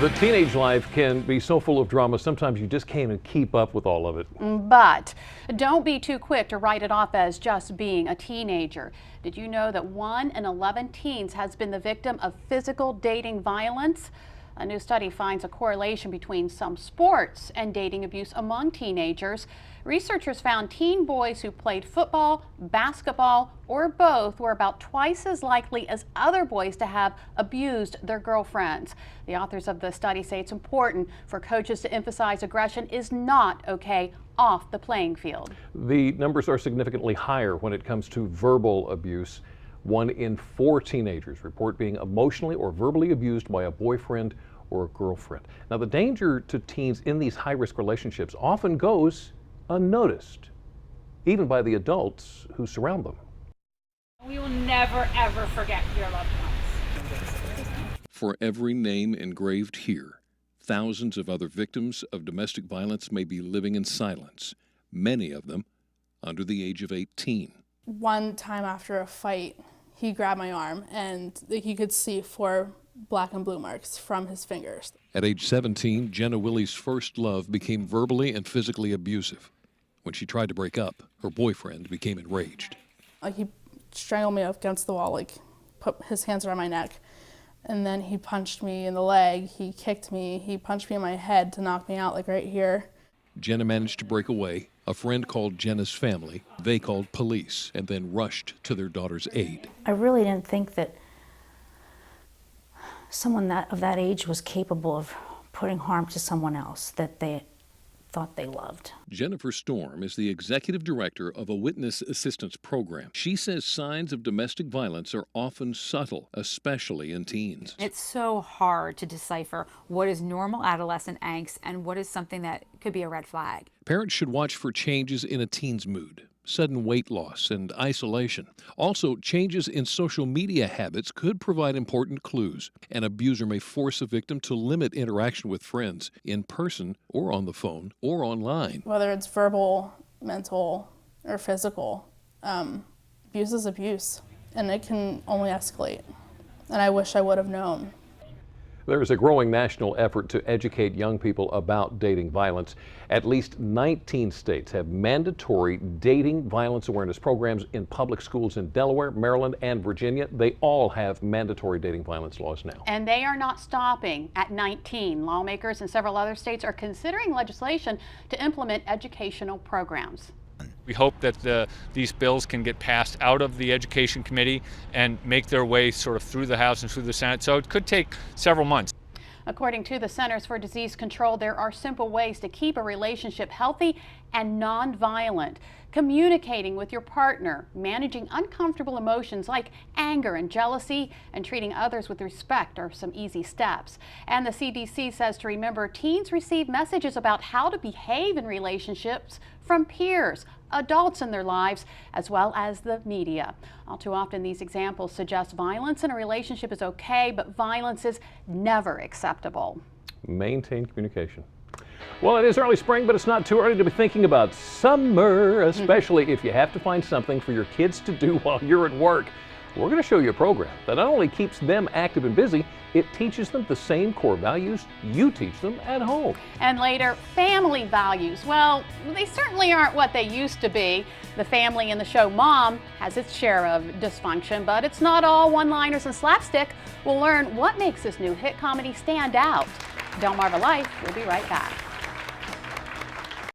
The teenage life can be so full of drama, sometimes you just can't even keep up with all of it. But don't be too quick to write it off as just being a teenager. Did you know that 1 in 11 teens has been the victim of physical dating violence? A new study finds a correlation between some sports and dating abuse among teenagers. Researchers found teen boys who played football, basketball, or both were about twice as likely as other boys to have abused their girlfriends. The authors of the study say it's important for coaches to emphasize aggression is not okay off the playing field. The numbers are significantly higher when it comes to verbal abuse. 1 in 4 teenagers report being emotionally or verbally abused by a boyfriend or a girlfriend. Now, the danger to teens in these high-risk relationships often goes unnoticed, even by the adults who surround them. We will never, ever forget your loved ones. For every name engraved here, thousands of other victims of domestic violence may be living in silence, many of them under the age of 18. One time after a fight, he grabbed my arm and he could see 4 black and blue marks from his fingers. At age 17, Jenna Willie's first love became verbally and physically abusive. When she tried to break up, her boyfriend became enraged. He strangled me up against the wall, put his hands around my neck, and then he punched me in the leg, he kicked me, he punched me in my head to knock me out, right here. Jenna managed to break away. A friend called Jenna's family. They called police and then rushed to their daughter's aid. I really didn't think that someone of that age was capable of putting harm to someone else that they thought they loved. Jennifer Storm is the executive director of a witness assistance program. She says signs of domestic violence are often subtle, especially in teens. It's so hard to decipher what is normal adolescent angst and what is something that could be a red flag. Parents should watch for changes in a teen's mood, sudden weight loss and isolation. Also, changes in social media habits could provide important clues. An abuser may force a victim to limit interaction with friends in person or on the phone or online. Whether it's verbal, mental, or physical, abuse is abuse, and it can only escalate. And I wish I would have known. There is a growing national effort to educate young people about dating violence. At least 19 states have mandatory dating violence awareness programs in public schools in Delaware, Maryland, and Virginia. They all have mandatory dating violence laws now. And they are not stopping at 19. Lawmakers in several other states are considering legislation to implement educational programs. We hope that these bills can get passed out of the Education Committee and make their way sort of through the House and through the Senate. So it could take several months. According to the Centers for Disease Control, there are simple ways to keep a relationship healthy and non-violent. Communicating with your partner, managing uncomfortable emotions like anger and jealousy, and treating others with respect are some easy steps. And the CDC says to remember teens receive messages about how to behave in relationships from peers, adults in their lives, as well as the media. All too often these examples suggest violence in a relationship is okay, but violence is never acceptable. Maintain communication. Well, it is early spring, but it's not too early to be thinking about summer, especially if you have to find something for your kids to do while you're at work. We're going to show you a program that not only keeps them active and busy, it teaches them the same core values you teach them at home. And later, family values. Well, they certainly aren't what they used to be. The family in the show Mom has its share of dysfunction, but it's not all one-liners and slapstick. We'll learn what makes this new hit comedy stand out. Delmarva Life will be right back.